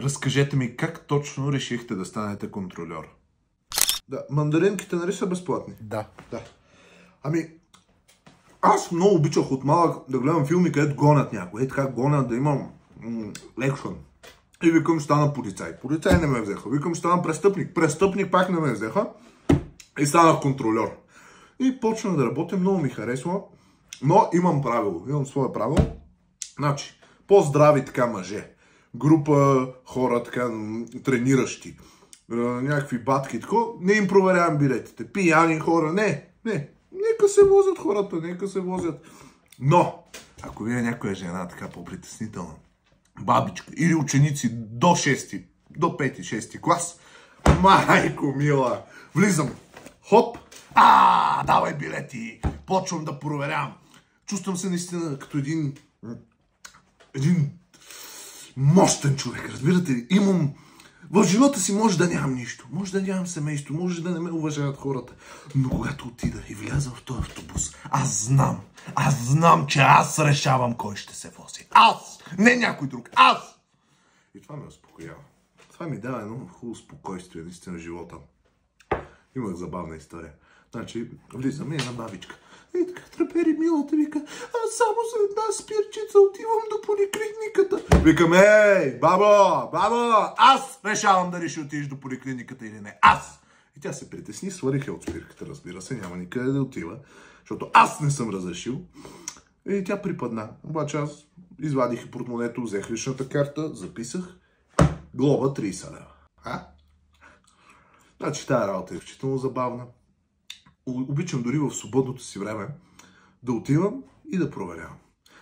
Разкажете ми как точно решихте да станете контрольор? Да, мандаринките нали са безплатни? Да. Ами, аз много обичах от малък да гледам филми, където гонят някой. Така гонят да имам екшън. И викам, стана полицай. Полицай не ме взеха. Викам, стана престъпник. Престъпник пак не ме взеха. И станах контрольор. И почнах да работя, много ми харесва. Но имам правило. Имам свое правило. Значи, по-здрави така мъже. Група хора така трениращи. Някакви батки. Тако, не им проверявам билетите. Пияни хора. Не. Нека се возят хората. Нека се возят. Но, ако вие някоя жена така по-притеснителна, бабичка или ученици до 6, до 5-6 клас, майко мила, влизам, хоп, давай билети, почвам да проверявам. Чувствам се наистина като един мощен човек, разбирате ли? В живота си може да нямам нищо, може да нямам семейство, може да не ме уважават хората, но когато отида и вляза в този автобус, аз знам, че аз решавам кой ще се вози. Аз! Не някой друг, аз! И това ме успокоява. Това ми дава едно хубаво спокойствие наистина в живота. Имах забавна история. Значи, влизаме една бабичка. И така трепери милата, вика, аз само за една спирчица отивам до поликлиниката. Викам, баба, аз решавам дали ще отидеш до поликлиниката или не. Аз! И тя се притесни, сварих я от спирката, разбира се, няма никъде да отива, защото аз не съм разрешил. И тя припадна. Обаче аз извадих портмонето, взех личната карта, записах глоба 30 лева. Значи тая работа е изключително забавна. Обичам дори в свободното си време да отивам и да проверявам.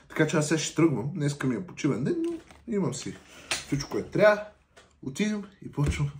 Така че аз сега ще тръгвам. Днеска ми е почивен ден, но имам си всичко, което трябва. Отивам и почвам